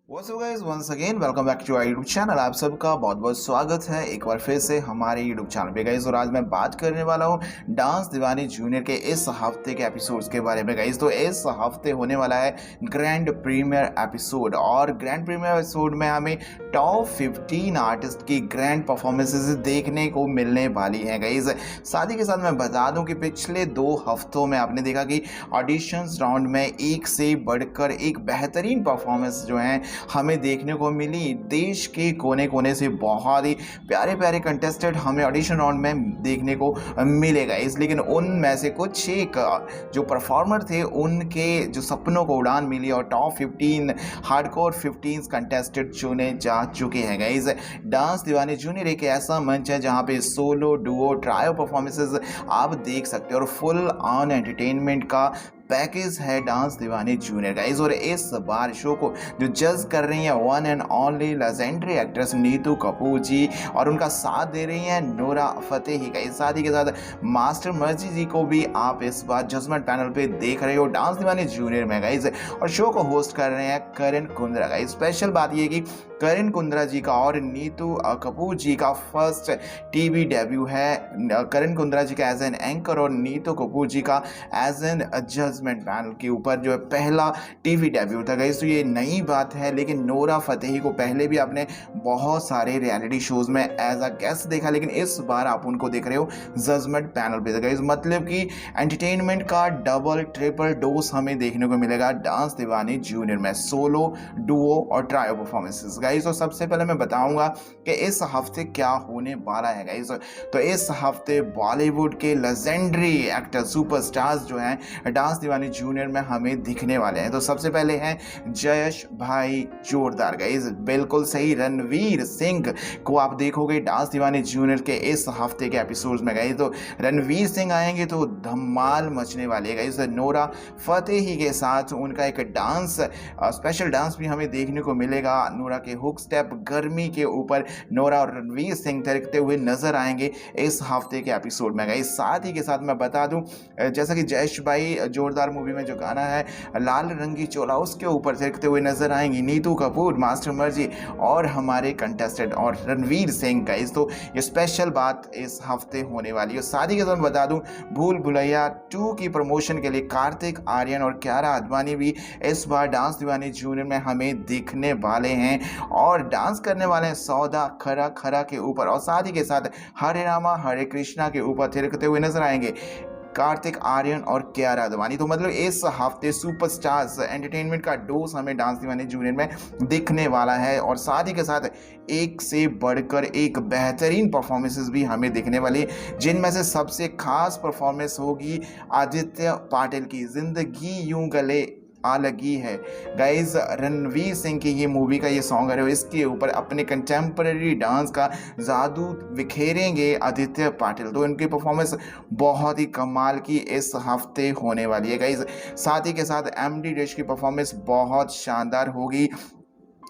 What's up guys, once again welcome back to our YouTube channel. आप सबका बहुत बहुत स्वागत है एक बार फिर से हमारे YouTube चैनल पे गाइस। और आज मैं बात करने वाला हूँ डांस दीवानी जूनियर के इस हफ्ते के एपिसोड्स के बारे में गाइस। तो इस हफ्ते होने वाला है ग्रैंड प्रीमियर एपिसोड, और ग्रैंड प्रीमियर एपिसोड में हमें टॉप 15 आर्टिस्ट की ग्रैंड परफॉर्मेंसेस देखने को मिलने वाली हैं गाइस। साथ ही के साथ मैं बता दूं कि पिछले 2 हफ्तों में आपने देखा कि ऑडिशंस राउंड में एक से बढ़कर एक बेहतरीन परफॉर्मेंस जो है हमें देखने को मिली। देश के कोने कोने से बहुत ही प्यारे प्यारे कंटेस्टेंट हमें ऑडिशन राउंड में देखने को मिलेगा इस, लेकिन उनमें से कुछ एक जो परफॉर्मर थे उनके जो सपनों को उड़ान मिली और टॉप 15 हार्डकोर 15 कंटेस्टेंट चुने जा चुके हैं गाइस। डांस दीवानी जूनियर एक ऐसा मंच है जहां पे सोलो, डुओ, ट्रायो परफॉर्मेंसेस आप देख सकते हो और फुल ऑन एंटरटेनमेंट का पैकेज है डांस दीवानी जूनियर गाइस। और इस बार शो को जो जज कर रही हैं one and only legendary actress Neetu Kapoor ji, और उनका साथ दे रही हैं नूरा फतेही गाइस। साथ ही के साथ मास्टर मर्जी जी को भी आप इस बार जजमेंट पैनल पे देख रहे हो डांस दीवानी जूनियर में गाइस। और शो को होस्ट कर रहे हैं करण कुंद्रा गाइस। स्पेशल बात यह कि करण कुंद्रा जी का और नीतू कपूर जी का फर्स्ट टीवी डेब्यू है। करण कुंद्रा जी का एज एन एंकर और नीतू कपूर जी का एज एन जजमेंट पैनल के ऊपर जो है पहला टीवी डेब्यू था गाइस। तो ये नई बात है, लेकिन नूरा फतेही को पहले भी आपने बहुत सारे रियलिटी शोज में एज अ गेस्ट देखा, लेकिन इस बार आप उनको देख रहे हो जजमेंट पैनल पे गाइस। मतलब कि एंटरटेनमेंट का डबल ट्रिपल डोज हमें देखने को मिलेगा डांस दीवानी जूनियर में, सोलो, डुओ और ट्रायो परफॉर्मेंसेस गाइस। तो सबसे पहले मैं बताऊंगा कि इस हफ्ते क्या होने वाला है गाइस। तो इस हफ्ते बॉलीवुड के लेजेंडरी एक्टर सुपरस्टार्स जो हैं डांस दीवानी जूनियर में हमें दिखने वाले हैं। तो सबसे पहले हैं जयश भाई जोरदार गाइस, बिल्कुल सही। रणवीर सिंह को आप देखोगे डांस दीवानी जूनियर के इस हफ्ते के एपिसोड्स में गाइस। तो रणवीर सिंह आएंगे तो धमाल मचने वाली है गाइस। नूरा फतेही के साथ उनका एक डांस, स्पेशल डांस भी हमें देखने को मिलेगा। नूरा के हुक स्टेप गर्मी के ऊपर नूरा और रणवीर सिंह थिरकते हुए नजर आएंगे इस हफ्ते के एपिसोड में गाइस। साथ ही के साथ मैं बता दूं, जैसा कि जयश भाई जोरदार मूवी में जो गाना है लाल रंगी चोला, उसके ऊपर थिरकते हुए नजर आएंगी नीतू कपूर, मास्टर मर्जी और हमारे कंटेस्टेंट और रणवीर सिंह गाइस। तो ये स्पेशल बात इस हफ्ते होने वाली है। साथ ही के साथ बता दूं, भूल भुलैया 2 की प्रमोशन के लिए कार्तिक आर्यन और कियारा आडवाणी भी इस बार डांस दीवानी जूनियर में हमें दिखने वाले हैं और डांस करने वाले हैं सौदा खरा खरा के ऊपर, और साथ ही के साथ हरे रामा हरे कृष्णा के ऊपर थिरकते हुए नजर आएंगे कार्तिक आर्यन और कियारा आडवाणी। तो मतलब इस हफ्ते सुपरस्टार्स एंटरटेनमेंट का डोज हमें डांस दीवानी जूनियर में दिखने वाला है, और साथ ही के साथ एक से बढ़कर एक बेहतरीन परफॉर्मेंसेस भी हमें दिखने वाली, जिनमें से सबसे खास परफॉर्मेंस होगी आदित्य पाटिल की जिंदगी यूं गले आ लगी है गाइज। रणवीर सिंह की ये मूवी का ये सॉन्ग है, इसके ऊपर अपने कंटेम्प्रेरी डांस का जादू बिखेरेंगे आदित्य पाटिल। तो इनकी परफॉर्मेंस बहुत ही कमाल की इस हफ्ते होने वाली है गाइज। साथ ही के साथ एमडी रेश की परफॉर्मेंस बहुत शानदार होगी।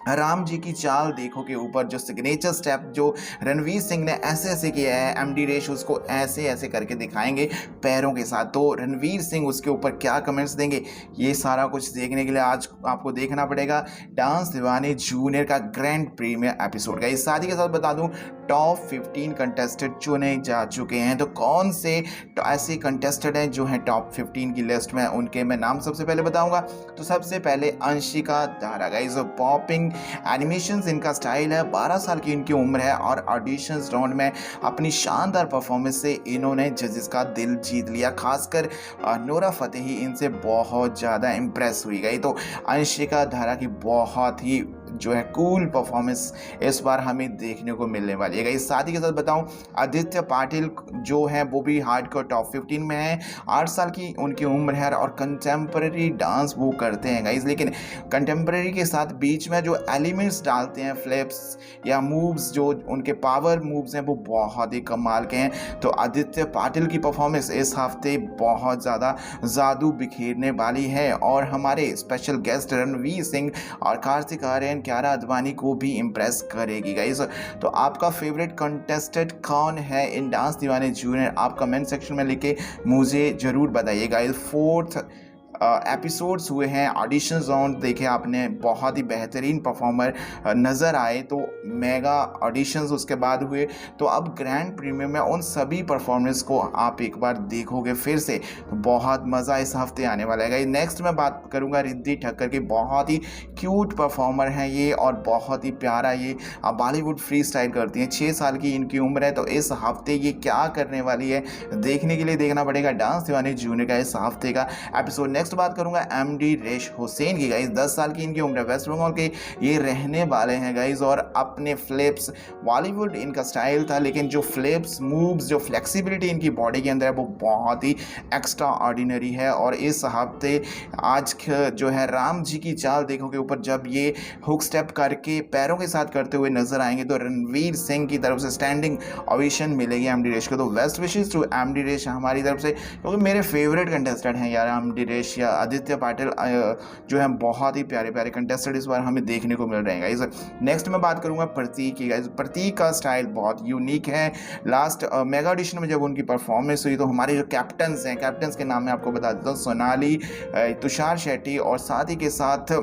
राम जी की चाल देखो के ऊपर जो सिग्नेचर स्टेप जो रणवीर सिंह ने ऐसे ऐसे किया है, एमडी रेश उसको ऐसे ऐसे करके दिखाएंगे पैरों के साथ। तो रणवीर सिंह उसके ऊपर क्या कमेंट्स देंगे, ये सारा कुछ देखने के लिए आज आपको देखना पड़ेगा डांस दीवानी जूनियर का ग्रैंड प्रीमियर एपिसोड का। इस साथ ही के साथ बता दूं, टॉप 15 कंटेस्टेंट चुने जा चुके हैं। तो कौन से ऐसे कंटेस्टेंट हैं जो हैं टॉप 15 की लिस्ट में, उनके मैं नाम सबसे पहले बताऊंगा। तो सबसे पहले Anshika Dara guys, popping animations इनका स्टाइल है, 12 साल की इनकी उम्र है और ऑडिशंस राउंड में अपनी शानदार परफॉर्मेंस से इन्होंने जजेस का दिल जीत लिया। खासकर नूरा फतेही इनसे बहुत ज़्यादा इम्प्रेस हुई गई। तो अंशिका धारा की बहुत ही जो है कूल परफॉर्मेंस इस बार हमें देखने को मिलने वाली है। इस साथ ही के साथ बताऊं, आदित्य पाटिल जो है वो भी हार्डकोर टॉप 15 में है, 8 साल की उनकी उम्र है और कंटेम्प्रेरी डांस वो करते हैं गाइस। लेकिन कंटेम्प्रेरी के साथ बीच में जो एलिमेंट्स डालते हैं, फ्लिप्स या मूव्स, जो उनके पावर मूव्स हैं वो बहुत ही कमाल के हैं। तो आदित्य पाटिल की परफॉर्मेंस इस हफ्ते बहुत ज़्यादा जादू बिखेरने वाली है और हमारे स्पेशल गेस्ट रणवीर सिंह और कार्तिक आर्यन, कियारा आडवाणी को भी इम्प्रेस करेगी गाइस। तो आपका फेवरेट कंटेस्टेंट कौन है इन डांस दीवाने जूनियर, आप कमेंट सेक्शन में लिख के मुझे जरूर बताइए गाइस। 4th एपिसोड्स हुए हैं, ऑडिशंस राउंड देखे आपने, बहुत ही बेहतरीन परफॉर्मर नज़र आए, तो मेगा ऑडिशंस उसके बाद हुए, तो अब ग्रैंड प्रीमियर में उन सभी परफॉर्मेंस को आप एक बार देखोगे फिर से, तो बहुत मज़ा इस हफ्ते आने वाला है। नेक्स्ट मैं बात करूँगा रिद्धि ठक्कर की, बहुत ही क्यूट परफॉर्मर हैं ये और बहुत ही प्यारा ये बॉलीवुड फ्री स्टाइल करती हैं। 6 साल की इनकी उम्र है, तो इस हफ्ते ये क्या करने वाली है देखने के लिए देखना पड़ेगा डांस दीवाने जूनियर का इस हफ्ते का एपिसोड। नेक्स्ट बात करूंगा एमडी रेश हुसैन की गाइज, 10 साल की इनकी उम्र है, वेस्ट बंगाल के ये रहने वाले हैं गाइज, और अपने फ्लिप्स, बॉलीवुड इनका स्टाइल था लेकिन जो फ्लिप्स मूव्स, जो फ्लेक्सिबिलिटी इनकी बॉडी के अंदर है वो बहुत ही एक्स्ट्रा ऑर्डिनरी है। और इस हफ्ते आज जो है राम जी की चाल देखोगे ऊपर, जब ये हुक स्टेप करके पैरों के साथ करते हुए नजर आएंगे तो रणवीर सिंह की तरफ से स्टैंडिंग ओवेशन मिलेगी एमडी रेश को। तो बेस्ट विशेस टू एमडी रेश हमारी तरफ से, क्योंकि मेरे फेवरेट कंटेस्टेंट हैं यार एमडी रेश या आदित्य पाटिल, जो है बहुत ही प्यारे प्यारे कंटेस्टेंट इस बार हमें देखने को मिल रहे हैं गाइस। नेक्स्ट मैं बात करूंगा प्रतीक की गाइस, प्रतीक का स्टाइल बहुत यूनिक है। लास्ट मेगा ऑडिशन में जब उनकी परफॉर्मेंस हुई तो हमारे जो कैप्टन्स हैं, कैप्टन्स के नाम मैं आपको बता देता हूँ, सोनाली, तुषार शेट्टी और साथ ही के साथ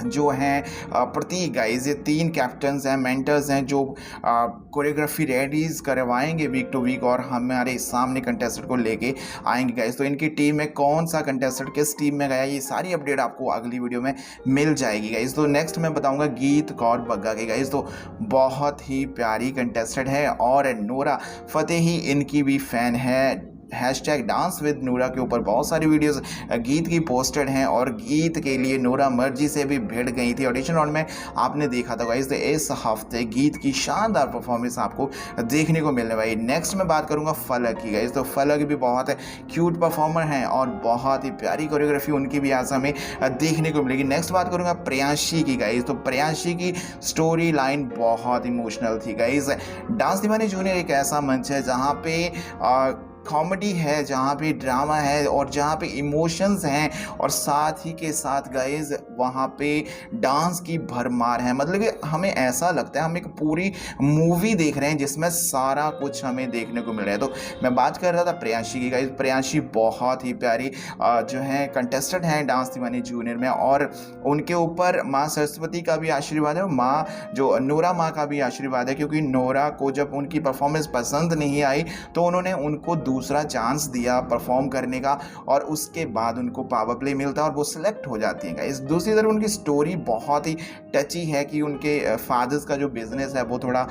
जो हैं प्रतीक गाइज, ये 3 कैप्टन्स हैं, मेंटर्स हैं जो कोरियोग्राफी रेडीज करवाएंगे वीक टू वीक और हमारे सामने कंटेस्टेंट को लेके आएंगे गाइज। तो इनकी टीम में कौन सा कंटेस्टेंट किस टीम में गया, ये सारी अपडेट आपको अगली वीडियो में मिल जाएगी गाइज। तो नेक्स्ट मैं बताऊंगा गीत कौर बग्गा की गाइज, तो बहुत ही प्यारी कंटेस्टेंट है और नूरा फतेही इनकी भी फ़ैन है। हैशटैग डांस विद नूरा के ऊपर बहुत सारी वीडियोस गीत की पोस्टेड हैं और गीत के लिए नूरा मर्जी से भी भिड़ गई थी ऑडिशन राउंड में, आपने देखा था गाइस। तो इस हफ्ते गीत की शानदार परफॉर्मेंस आपको देखने को मिलने वाली। नेक्स्ट मैं बात करूंगा फलक की गाइस, तो फलक भी बहुत क्यूट परफॉर्मर हैं और बहुत ही प्यारी कोरियोग्राफी उनकी भी आज हमें देखने को मिलेगी। नेक्स्ट बात करूंगा प्रियांशी की गाइस, तो प्रियांशी की स्टोरी लाइन बहुत इमोशनल थी गाइस। डांस दीवाने जूनियर एक ऐसा मंच है जहाँ पे कॉमेडी है, जहाँ पे ड्रामा है और जहाँ पे इमोशंस हैं और साथ ही के साथ गाइज वहाँ पे डांस की भरमार है। मतलब कि हमें ऐसा लगता है हम एक पूरी मूवी देख रहे हैं जिसमें सारा कुछ हमें देखने को मिल रहा है। तो मैं बात कर रहा था प्रियांशी की गाइज, प्रियांशी बहुत ही प्यारी जो है कंटेस्टेंट हैं डांस दीवाने जूनियर में और उनके ऊपर माँ सरस्वती का भी आशीर्वाद है और माँ जो नोरा माँ का भी आशीर्वाद है, क्योंकि नोरा को जब उनकी परफॉर्मेंस पसंद नहीं आई तो उन्होंने उनको दूसरा चांस दिया परफॉर्म करने का और उसके बाद उनको पावर प्ले मिलता है और वो सिलेक्ट हो जाती हैं। इस दूसरी तरफ उनकी स्टोरी बहुत ही टची है कि उनके फादर्स का जो बिजनेस है वो थोड़ा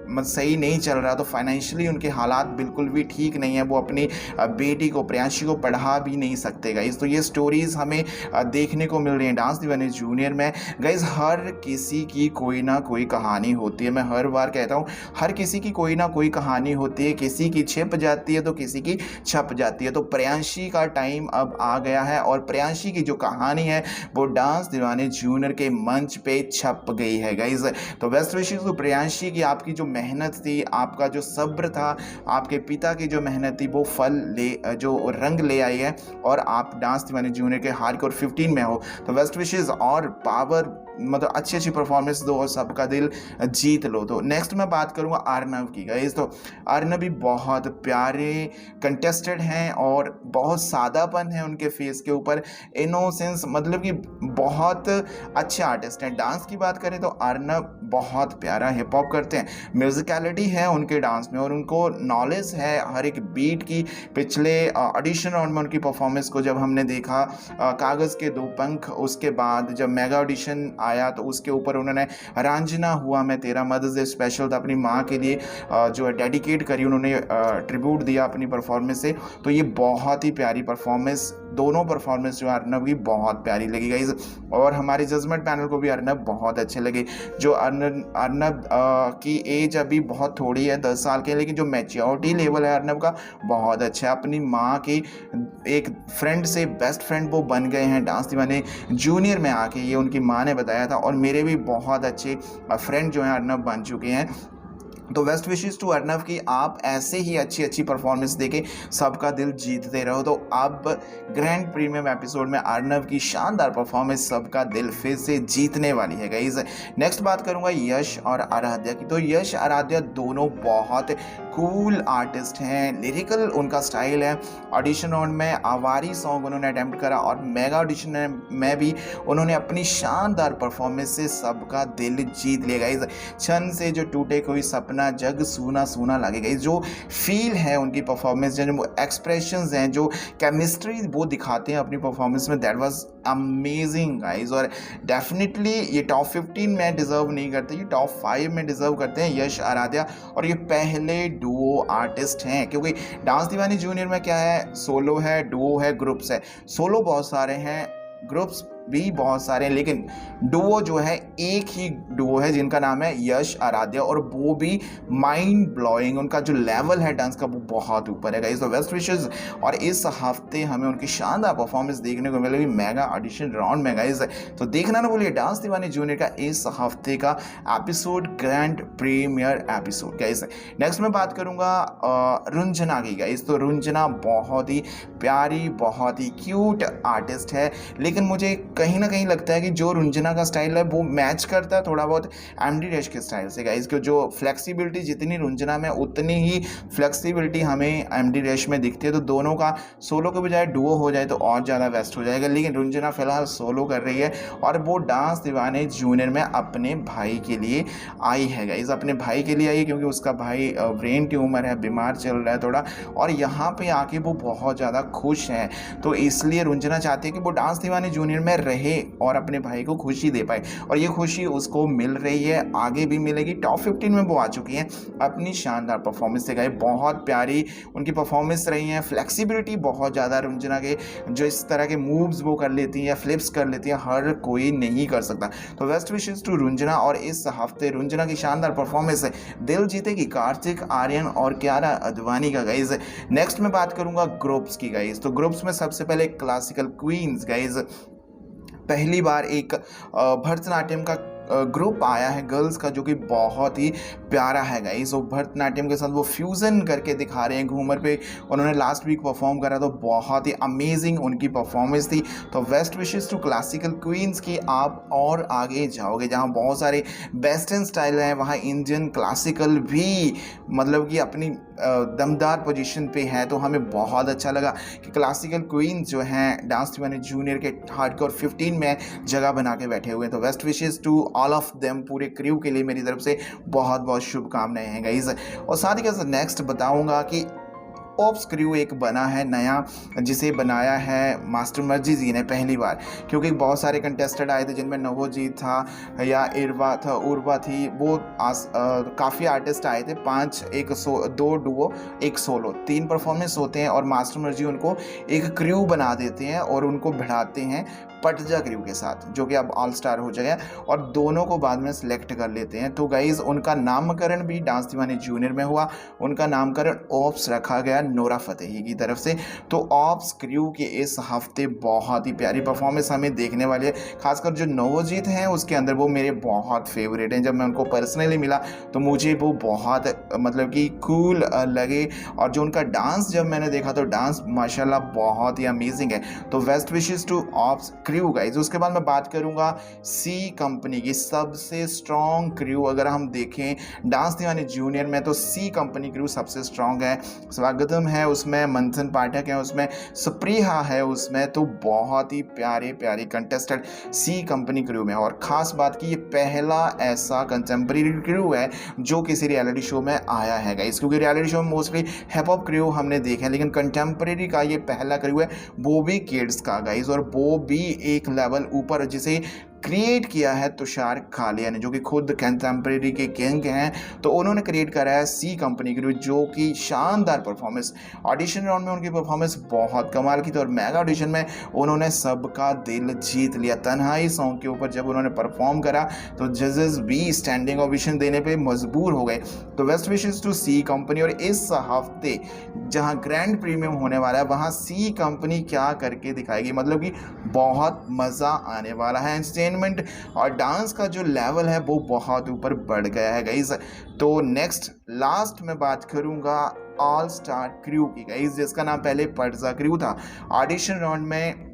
सही नहीं चल रहा, तो फाइनेंशियली उनके हालात बिल्कुल भी ठीक नहीं है, वो अपनी बेटी को प्रियांशी को पढ़ा भी नहीं सकते गाइज। तो ये स्टोरीज़ हमें देखने को मिल रही हैं डांस दीवाने जूनियर में गाइज। हर किसी की कोई ना कोई कहानी होती है, मैं हर बार कहता हूँ हर किसी की कोई ना कोई कहानी होती है, किसी की छिप जाती है तो किसी की छप जाती है। तो प्रियांशी का टाइम अब आ गया है और प्रियांशी की जो कहानी है वो डांस दीवाने जूनियर के मंच पे छप गई है गाइज। तो बेस्ट विशेस टू प्रियांशी की, आपकी जो मेहनत थी, आपका जो सब्र था, आपके पिता की जो मेहनत थी वो फल जो रंग ले आई है और आप डांस दीवाने जूनियर के हार्डकोर 15 में हो। तो बेस्ट विशेस और पावर, मतलब अच्छी अच्छी परफॉर्मेंस दो और सबका दिल जीत लो। तो नेक्स्ट मैं बात करूंगा अर्नव की गाइस, तो अर्नव भी बहुत प्यारे कंटेस्टेंट हैं और बहुत सादापन है उनके फेस के ऊपर, इनोसेंस, मतलब कि बहुत अच्छे आर्टिस्ट हैं। डांस की बात करें तो अर्नव बहुत प्यारा हिप हॉप करते हैं, म्यूजिकलिटी है उनके डांस में और उनको नॉलेज है हर एक बीट की। पिछले ऑडिशन राउंड में उनकी परफॉर्मेंस को जब हमने देखा कागज़ के 2 पंख, उसके बाद जब मेगा ऑडिशन आया तो उसके ऊपर उन्होंने रांझना हुआ मैं तेरा मदद स्पेशल था अपनी माँ के लिए जो है डेडिकेट करी, उन्होंने ट्रिब्यूट दिया अपनी परफॉर्मेंस से। तो ये बहुत ही प्यारी परफॉर्मेंस, दोनों परफॉर्मेंस जो अर्नब की बहुत प्यारी लगी गाइस और हमारे जजमेंट पैनल को भी अर्नब बहुत अच्छे लगे। जो अर्नब की एज अभी बहुत थोड़ी है, 10 साल के, लेकिन जो मैच्योरिटी लेवल है अर्नब का बहुत अच्छा है। अपनी माँ की एक फ्रेंड से बेस्ट फ्रेंड वो बन गए हैं डांस दीवाने जूनियर में आके, ये उनकी माँ ने बताया था और मेरे भी बहुत अच्छे फ्रेंड जो हैं अर्नब बन चुके हैं। तो बेस्ट विशेस टू अर्नव कि आप ऐसे ही अच्छी अच्छी परफॉर्मेंस देके सबका दिल जीतते रहो। तो अब ग्रैंड प्रीमियम एपिसोड में अर्नव की शानदार परफॉर्मेंस सबका दिल फिर से जीतने वाली है गाइस। नेक्स्ट बात करूंगा यश और आराध्या की। तो यश आराध्या दोनों बहुत कूल आर्टिस्ट हैं, लिरिकल उनका स्टाइल है। ऑडिशन राउंड में आवारी सॉन्ग उन्होंने अटेम्प्ट करा और मेगा ऑडिशन में भी उन्होंने अपनी शानदार परफॉर्मेंस से सबका दिल जीत लिया गाइस। क्षण से जो टूटे कोई सपना जग सूना सूना लगे गाइस, जो फील है उनकी परफॉर्मेंस, जो एक्सप्रेशंस हैं, जो केमिस्ट्री वो दिखाते हैं अपनी परफॉर्मेंस में, दैट वाज अमेजिंग गाइस। और डेफिनेटली ये टॉप 15 में डिजर्व नहीं करते, ये टॉप 5 में डिजर्व करते हैं यश आराध्या। और ये पहले डुओ आर्टिस्ट हैं, क्योंकि डांस दीवानी जूनियर में क्या है, सोलो है, डुओ है, ग्रुप्स है। सोलो बहुत सारे हैं, ग्रुप्स भी बहुत सारे हैं, लेकिन डुओ जो है एक ही डुओ है जिनका नाम है यश आराध्या, और वो भी माइंड ब्लोइंग, उनका जो लेवल है डांस का वो बहुत ऊपर है गाइस। तो बेस्ट विशेस। और इस हफ्ते हमें उनकी शानदार परफॉर्मेंस देखने को मिलेगी मेगा ऑडिशन राउंड में गाइस। तो देखना ना भूलिए डांस दीवानी जूनियर का इस हफ्ते का episode, grand premiere episode guys. Next मैं बात करूंगा रुंजना की गाइस। तो रुंजना बहुत ही प्यारी, बहुत ही क्यूट आर्टिस्ट है, लेकिन मुझे कहीं ना कहीं लगता है कि जो रुंजना का स्टाइल है वो मैच करता है थोड़ा बहुत एमडी रैश के स्टाइल से गाइस। कि जो फ्लेक्सिबिलिटी जितनी रुंजना में उतनी ही फ्लेक्सिबिलिटी हमें एमडी रैश में दिखती है। तो दोनों का सोलो के बजाय डुओ हो जाए तो और ज़्यादा बेस्ट हो जाएगा, लेकिन रुंजना फिलहाल सोलो कर रही है और वो डांस दीवाने जूनियर में अपने भाई के लिए आई है गाइस। अपने भाई के लिए आई है क्योंकि उसका भाई ब्रेन ट्यूमर है, बीमार चल रहा है थोड़ा, और यहाँ पे आके वो बहुत ज़्यादा खुश है। तो इसलिए रुंजना चाहती है कि वो डांस दीवाने जूनियर में रहे और अपने भाई को खुशी दे पाए, और ये खुशी उसको मिल रही है, आगे भी मिलेगी। टॉप 15 में वो आ चुकी हैं अपनी शानदार परफॉर्मेंस से गाइस। बहुत प्यारी उनकी परफॉर्मेंस रही है, फ्लेक्सिबिलिटी बहुत ज़्यादा रुंजना के, जो इस तरह के मूव्स वो कर लेती हैं या फ्लिप्स कर लेती हैं, हर कोई नहीं कर सकता। तो बेस्ट विशेस टू रुंजना। और इस हफ्ते रुंजना की शानदार परफॉर्मेंस से दिल जीतेगी कार्तिक आर्यन और कियारा अडवाणी का गाइस। नेक्स्ट मैं बात करूंगा ग्रुप्स की गाइस। तो ग्रुप्स में सबसे पहले क्लासिकल क्वींस गाइस। पहली बार एक भरतनाट्यम का ग्रुप आया है गर्ल्स का, जो कि बहुत ही प्यारा है गाइस। वो भरतनाट्यम के साथ वो फ्यूज़न करके दिखा रहे हैं। घूमर पे उन्होंने लास्ट वीक परफॉर्म करा, तो बहुत ही अमेजिंग उनकी परफॉर्मेंस थी। तो best wishes to classical queens की आप और आगे जाओगे, जहाँ बहुत सारे वेस्टर्न स्टाइल हैं वहाँ इंडियन क्लासिकल भी मतलब कि अपनी दमदार पोजीशन पे है। तो हमें बहुत अच्छा लगा कि क्लासिकल क्वींस जो हैं डांस दीवाने जूनियर के हार्डकोर 15 में जगह बना के बैठे हुए हैं। तो best wishes to all of them, पूरे क्रू के लिए मेरी तरफ से बहुत बहुत शुभकामनाएं हैं गाइस। और साथ ही के साथ नेक्स्ट बताऊंगा कि ओप्स क्रू एक बना है नया, जिसे बनाया है मास्टर मर्जी जी ने पहली बार, क्योंकि बहुत सारे कंटेस्टेंट आए थे जिनमें नवोजीत था या इरवा था, उर्वा थी, वो काफ़ी आर्टिस्ट आए थे, 5 2 डुओ 1 सोलो, 3 परफॉर्मेंस होते हैं, और मास्टर मर्जी उनको एक क्रू बना देते हैं और उनको भिड़ाते हैं पटजा क्रू के साथ, जो कि अब ऑल स्टार हो जाएगा, और दोनों को बाद में सिलेक्ट कर लेते हैं। तो गाइज उनका नामकरण भी डांस दीवाने जूनियर में हुआ, उनका नामकरण ओप्स रखा गया नोरा फतेही की तरफ से। तो ओप्स क्रू के इस हफ्ते बहुत ही प्यारी परफॉर्मेंस हमें देखने वाली है, खासकर जो नवोजीत हैं उसके अंदर वो मेरे बहुत फेवरेट हैं। जब मैं उनको पर्सनली मिला तो मुझे वो बहुत मतलब कि कूल लगे, और जो उनका डांस जब मैंने देखा तो डांस माशाल्लाह बहुत ही अमेजिंग है। तो best wishes to ops crew guys. उसके बाद मैं बात करूंगा सी कंपनी की, सबसे स्ट्रॉन्ग क्रू अगर हम देखें डांस दीवाने जूनियर में तो सी कंपनी क्रू सबसे स्ट्रॉन्ग है। स्वागतम है उसमें, मंथन पाठक है उसमें, सुप्रिया है उसमें, तो बहुत ही प्यारे प्यारे कंटेस्टेंट सी कंपनी क्रू में। और ख़ास बात की ये पहला ऐसा कंटेम्प्रेरी क्रू है जो किसी रियलिटी शो में आया है गाइस, क्योंकि रियलिटी शो में मोस्टली हिप हॉप क्रू हमने देखे, लेकिन कंटेम्प्रेरी का ये पहला क्रू है, वो भी किड्स का गाइस, और वो भी एक लेवल ऊपर, जिसे क्रिएट किया है तुषार कालिया ने, जो कि खुद कंटेम्प्रेरी के किंग हैं। तो उन्होंने क्रिएट करा है सी कंपनी के लिए, जो कि शानदार परफॉर्मेंस, ऑडिशन राउंड में उनकी परफॉर्मेंस बहुत कमाल की थी, और मेगा ऑडिशन में उन्होंने सबका दिल जीत लिया। तन्हाई सॉन्ग के ऊपर जब उन्होंने परफॉर्म करा तो जजेस भी स्टैंडिंग ओवेशन देने पे मजबूर हो गए। तो best wishes to C company. और इस हफ्ते जहां ग्रैंड प्रीमियम होने वाला है वहां सी कंपनी क्या करके दिखाएगी, मतलब कि बहुत मज़ा आने वाला है। एंटरटेनमेंट एंटरटेनमेंट और डांस का जो लेवल है वो बहुत ऊपर बढ़ गया है गाइज। तो नेक्स्ट लास्ट में बात करूँगा ऑल स्टार क्रू की गाइज, जिसका नाम पहले पटजा क्रू था। ऑडिशन राउंड में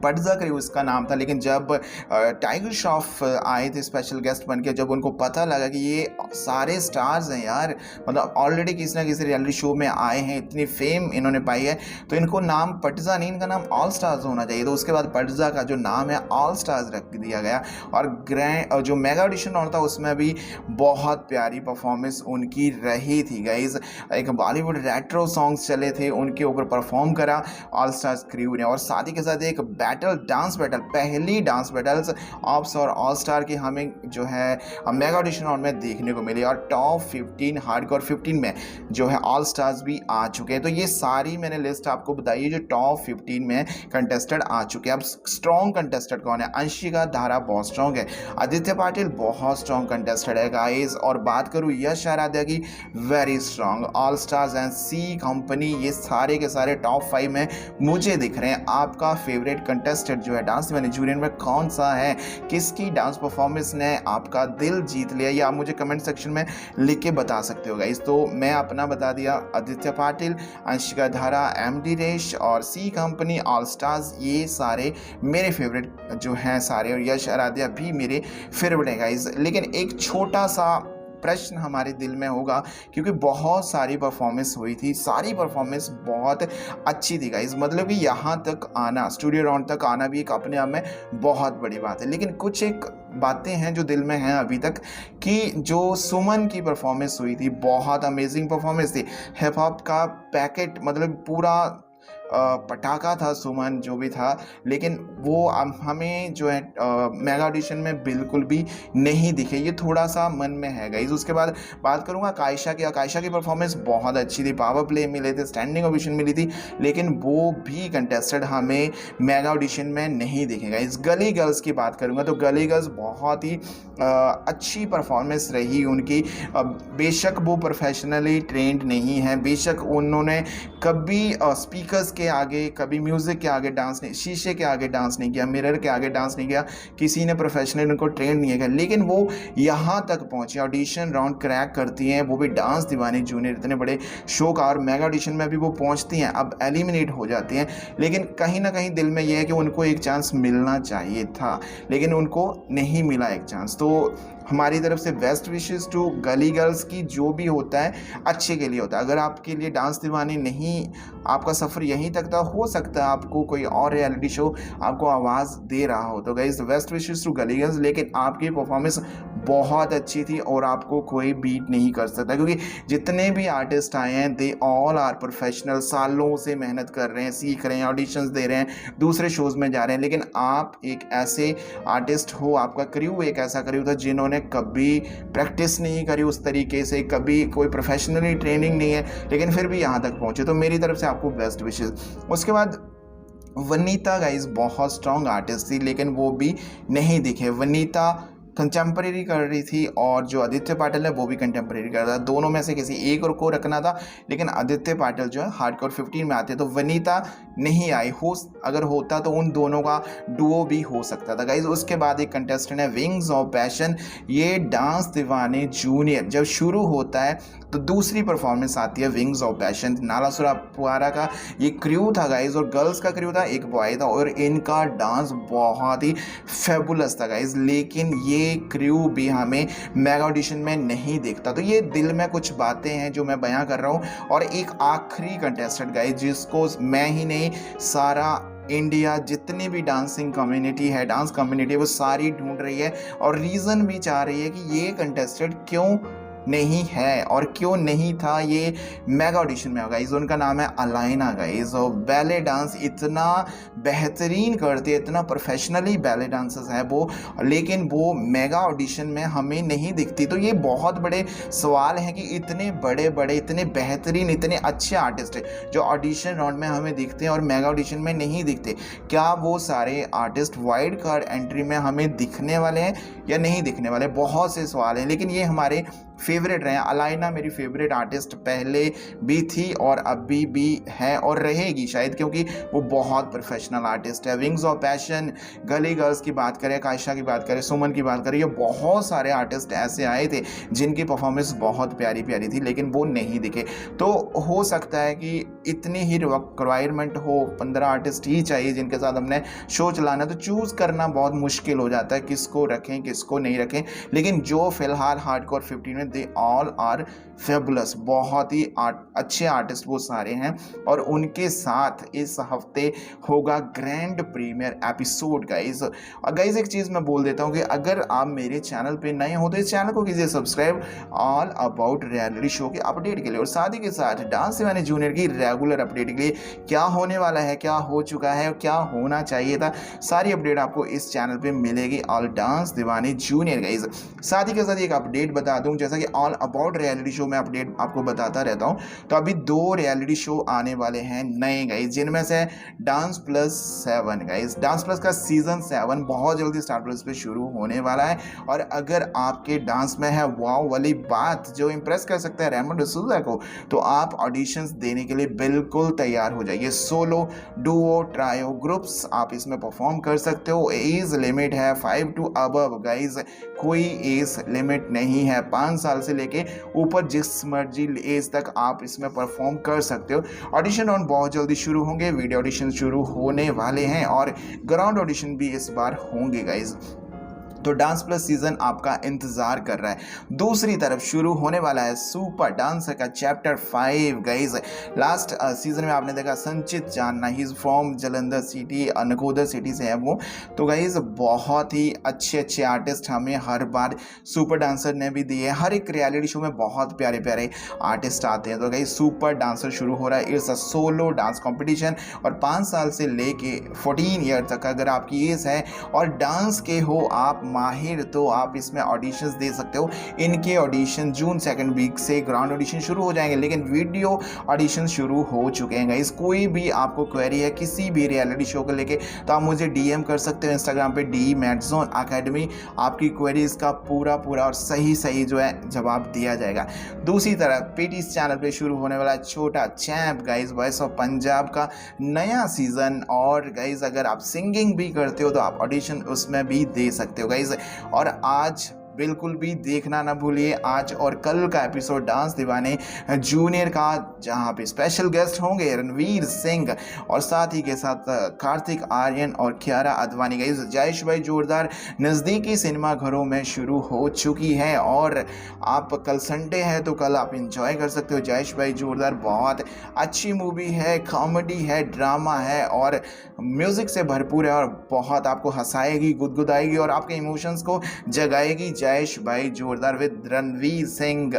पटजा क्रू उसका नाम था, लेकिन जब टाइगर श्रॉफ आए थे स्पेशल गेस्ट बन के, जब उनको पता लगा कि ये सारे स्टार्स हैं यार, मतलब ऑलरेडी किसी ना किसी रियलिटी शो में आए हैं, इतनी फेम इन्होंने पाई है, तो इनको नाम पटजा नहीं, इनका नाम ऑल स्टार्स होना चाहिए। तो उसके बाद पटजा का जो नाम है ऑल स्टार्स रख दिया गया। और जो मेगा ऑडिशन राउंड था उसमें भी बहुत प्यारी परफॉर्मेंस उनकी रही थी गाइज। एक बॉलीवुड रेट्रो सॉन्ग्स चले थे, उनके ऊपर परफॉर्म करा ऑल स्टार्स क्रू ने। और साथ ही के साथ एक डांस बैटल, पहली डांस बैटल्स ऑप्स और ऑल स्टार की हमें जो है मेगा ऑडिशन राउंड में देखने को मिली। और टॉप 15 हार्डकोर 15 में जो है ऑल स्टार्स भी आ चुके हैं। तो ये सारी मैंने लिस्ट आपको बताई है जो टॉप 15 में कंटेस्टेड आ चुके हैं। अब स्ट्रॉन्ग कंटेस्टेड कौन है? अंशिका धारा बहुत स्ट्रॉन्ग है, आदित्य पाटिल बहुत स्ट्रॉन्ग कंटेस्टेड है गाइस। और बात करूँ यश आराध्या की, very strong. All stars and C company, ये सारे के सारे टॉप 5 में मुझे दिख रहे हैं। आपका फेवरेट कंटेस्टेंट जो है डांस दीवाने जूनियर में कौन सा है? किसकी डांस परफॉर्मेंस ने आपका दिल जीत लिया? ये आप मुझे कमेंट सेक्शन में लिख के बता सकते हो गाइस। तो मैं अपना बता दिया, आदित्य पाटिल, अंशिका धारा, एमडी रेश और सी कंपनी, ऑल स्टार्स, ये सारे मेरे फेवरेट जो हैं सारे। और यश आराध्या भी मेरे फेवरेट है गाइस। लेकिन एक छोटा सा प्रश्न हमारे दिल में होगा, क्योंकि बहुत सारी परफॉर्मेंस हुई थी, सारी परफॉर्मेंस बहुत अच्छी थी गाइज। मतलब कि यहाँ तक आना, स्टूडियो राउंड तक आना भी एक अपने आप में बहुत बड़ी बात है। लेकिन कुछ एक बातें हैं जो दिल में हैं अभी तक, कि जो सुमन की परफॉर्मेंस हुई थी, बहुत अमेजिंग परफॉर्मेंस थी। हिप हॉप का पैकेट, मतलब पूरा पटाखा था सुमन जो भी था। लेकिन वो हमें जो है मेगा ऑडिशन में बिल्कुल भी नहीं दिखे, ये थोड़ा सा मन में है गाइज। उसके बाद बात करूँगा कायशा की परफॉर्मेंस बहुत अच्छी थी, पावर प्ले मिले थे, स्टैंडिंग ओवेशन मिली थी, लेकिन वो भी कंटेस्टेड हमें मेगा ऑडिशन में नहीं दिखे गाइज। गली गर्ल्स की बात करूँगा तो गली गर्ल्स बहुत ही अच्छी परफॉर्मेंस रही उनकी। बेशक वो प्रोफेशनली ट्रेंड नहीं है, बेशक उन्होंने कभी स्पीकर्स के आगे, कभी म्यूज़िक के आगे डांस नहीं, शीशे के आगे डांस नहीं किया, मिरर के आगे डांस नहीं किया, किसी ने प्रोफेशनल उनको ट्रेन नहीं किया, लेकिन वो यहाँ तक पहुँचे, ऑडिशन राउंड क्रैक करती हैं, वो भी डांस दीवानी जूनियर इतने बड़े शो का। और मेगा ऑडिशन में भी वो पहुँचती हैं, अब एलिमिनेट हो जाती हैं, लेकिन कहीं ना कहीं दिल में ये है कि उनको एक चांस मिलना चाहिए था, लेकिन उनको नहीं मिला एक चांस। तो हमारी तरफ से बेस्ट विशेस टू गली गर्ल्स की, जो भी होता है अच्छे के लिए होता है। अगर आपके लिए डांस दीवानी नहीं, आपका सफ़र यहीं तक था, हो सकता है आपको कोई और रियलिटी शो आपको आवाज़ दे रहा हो। तो गाइस बेस्ट विशेस टू गली गर्ल्स, लेकिन आपकी परफॉर्मेंस बहुत अच्छी थी और आपको कोई बीट नहीं कर सकता, क्योंकि जितने भी आर्टिस्ट आए हैं दे ऑल आर प्रोफेशनल, सालों से मेहनत कर रहे हैं, सीख रहे हैं, ऑडिशंस दे रहे हैं, दूसरे शोज़ में जा रहे हैं। लेकिन आप एक ऐसे आर्टिस्ट हो, आपका क्रू एक ऐसा क्रू था जिन्होंने कभी प्रैक्टिस नहीं करी उस तरीके से, कभी कोई प्रोफेशनली ट्रेनिंग नहीं है, लेकिन फिर भी यहाँ तक पहुँचे। तो मेरी तरफ से आपको बेस्ट विशेस। उसके बाद वनीता गाइज बहुत स्ट्रॉन्ग आर्टिस्ट थी, लेकिन वो भी नहीं दिखे। वनीता कंटेम्प्रेरी कर रही थी और जो आदित्य पाटिल है वो भी कंटेम्प्रेरी कर रहा था, दोनों में से किसी एक और को रखना था, लेकिन आदित्य पाटिल जो है हार्डकोर 15 में आते, तो वनीता नहीं आई। अगर होता तो उन दोनों का डुओ भी हो सकता था गाइज। उसके बाद एक कंटेस्टेंट है विंग्स ऑफ पैशन। ये डांस दीवाने जूनियर जब शुरू होता है तो दूसरी परफॉर्मेंस आती है विंग्स ऑफ पैशन। नालासुरा पुआरा का ये क्रू था गाइज, और गर्ल्स का क्रू था, एक बॉय था, और इनका डांस बहुत ही फेबुलस था गाइज, लेकिन ये क्रू भी हमें मेगा ऑडिशन में नहीं देखता। तो ये दिल में कुछ बातें हैं जो मैं बयां कर रहा हूँ। और एक आखिरी कंटेस्टेंट गाइज, जिसको मैं ही नहीं, सारा इंडिया जितनी भी डांसिंग कम्युनिटी है, डांस कम्युनिटी, वो सारी ढूंढ रही है और रीज़न भी चाह रही है कि ये कंटेस्टेंट क्यों नहीं है और क्यों नहीं था ये मेगा ऑडिशन में। गाइस उनका नाम है अलाइना गाइस, और बैले डांस इतना बेहतरीन करती है, इतना प्रोफेशनली बैले डांसर्स है वो, लेकिन वो मेगा ऑडिशन में हमें नहीं दिखती। तो ये बहुत बड़े सवाल हैं कि इतने बड़े बड़े, इतने बेहतरीन, इतने अच्छे आर्टिस्ट हैं जो ऑडिशन राउंड में हमें दिखते हैं और मेगा ऑडिशन में नहीं दिखते, क्या वो सारे आर्टिस्ट वाइल्ड कार्ड एंट्री में हमें दिखने वाले हैं या नहीं दिखने वाले? बहुत से सवाल हैं, लेकिन ये हमारे फेवरेट रहे हैं। अलाइना मेरी फेवरेट आर्टिस्ट पहले भी थी और अभी भी है और रहेगी शायद, क्योंकि वो बहुत प्रोफेशनल आर्टिस्ट है। विंग्स ऑफ पैशन, गली गर्ल्स की बात करें, कायशा की बात करें, सुमन की बात करें, ये बहुत सारे आर्टिस्ट ऐसे आए थे जिनकी परफॉर्मेंस बहुत प्यारी प्यारी थी, लेकिन वो नहीं दिखे। तो हो सकता है कि इतनी ही रिक्वायरमेंट हो, 15 आर्टिस्ट ही चाहिए जिनके साथ हमने शो चलाना, तो चूज़ करना बहुत मुश्किल हो जाता है किसको रखें किसको नहीं रखें। लेकिन जो फिलहाल हार्डकोर 15 में, दे ऑल आर फेबुलस, बहुत ही अच्छे आर्टिस्ट वो सारे हैं। और उनके साथ इस हफ्ते होगा ग्रैंड प्रीमियर एपिसोड गाइज। और गाइज एक चीज़ मैं बोल देता हूँ कि अगर आप मेरे चैनल पे नए हो तो इस चैनल को कीजिए subscribe all about reality show के अपडेट के लिए, और साथ ही के साथ डांस दीवाने जूनियर की रेगुलर अपडेट के लिए क्या होने वाला है, क्या हो चुका है और क्या होना चाहिए था, सारी अपडेट आपको इस चैनल पे मिलेगी all dance Deewane junior guys. साथ ही के साथ एक अपडेट बता दूं, जैसा कि ऑल अबाउट रियलिटी शो में अपडेट आपको बताता रहता हूं, तो अभी 2 रियलिटी शो आने वाले हैं नए गाइज, जिनमें से dance plus 7 guys. Dance plus का सीजन 7 बहुत जल्दी स्टार प्लस पे शुरू होने वाला है। और अगर आपके डांस में है वाव वाली बात जो इंप्रेस कर सकता है रेमंड डिसूजा को, तो आप ऑडिशंस देने के लिए बिल्कुल तैयार हो जाइए। सोलो, डुओ, ट्रायो, ग्रुप्स आप इसमें परफॉर्म कर सकते हो। एज लिमिट है 5 टू अबव गाइज, कोई एज लिमिट नहीं है। 5 साल से लेके ऊपर जिस मर्जी एज तक आप इसमें परफॉर्म कर सकते हो। ऑडिशन राउंड बहुत जल्दी शुरू होंगे, वीडियो ऑडिशन शुरू होने वाले हैं और ग्राउंड ऑडिशन भी इस बार होंगे गाइज। तो डांस प्लस सीजन आपका इंतजार कर रहा है। दूसरी तरफ शुरू होने वाला है सुपर डांसर का चैप्टर 5 गाइज। लास्ट सीजन में आपने देखा संचित जानना, he is from Jalandhar city, Nakodar city से है वो। तो गाइज बहुत ही अच्छे अच्छे आर्टिस्ट हमें हर बार सुपर डांसर ने भी दिए। हर एक रियलिटी शो में बहुत प्यारे प्यारे आर्टिस्ट आते हैं। तो गाइज सुपर डांसर शुरू हो रहा है। It's a solo dance competition और 5 साल से लेके 14 ईयर तक अगर आपकी एज है और डांस के हो आप माहिर, तो आप इसमें ऑडिशंस दे सकते हो। इनके ऑडिशन जून 2nd वीक से ग्राउंड ऑडिशन शुरू हो जाएंगे, लेकिन वीडियो ऑडिशन शुरू हो चुके हैं गाइस। कोई भी आपको क्वेरी है किसी भी रियलिटी शो को लेके, तो आप मुझे डीएम कर सकते हो इंस्टाग्राम पे DMatZone Academy। आपकी क्वेरीज का पूरा और सही जो है जवाब दिया जाएगा। दूसरी तरफ पीटी's चैनल पे शुरू होने वाला छोटा champ guys, voice of Punjab का नया सीजन। और गाइस अगर आप सिंगिंग भी करते हो तो आप ऑडिशन उसमें भी दे सकते हो गाइस। और आज बिल्कुल भी देखना ना भूलिए आज और कल का एपिसोड डांस दीवाने जूनियर का, जहां पे स्पेशल गेस्ट होंगे रणवीर सिंह और साथ ही के साथ कार्तिक आर्यन और कियारा अडवाणी। गाइस जयेश भाई जोरदार नज़दीकी सिनेमा घरों में शुरू हो चुकी है और आप कल संडे है तो कल आप इंजॉय कर सकते हो। जयेश भाई जोरदार बहुत अच्छी मूवी है, कॉमेडी है, ड्रामा है और म्यूज़िक से भरपूर है और बहुत आपको हंसाएगी, गुदगुदाएगी और आपके इमोशंस को जगाएगी। जयेश भाई जोरदार विद रणवीर सिंह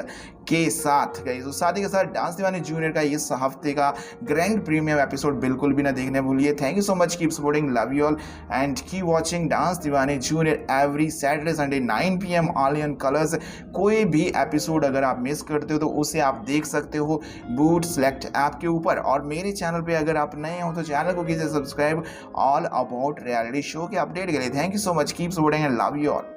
के साथ गई। तो साथ ही के साथ डांस दीवाने जूनियर का इस हफ्ते का ग्रैंड प्रीमियम एपिसोड बिल्कुल भी ना देखने भूलिए। Thank you so much, keep supporting, love you all and keep watching dance Deewane junior every Saturday Sunday 9 PM only on Colors. कोई भी एपिसोड अगर आप मिस करते हो तो उसे आप देख सकते हो बूट सेलेक्ट ऐप के ऊपर। और मेरे चैनल पे अगर आप नए हो तो चैनल को कीजिए subscribe all about reality show के अपडेट के लिए। Thank you so much, keep supporting and love you all.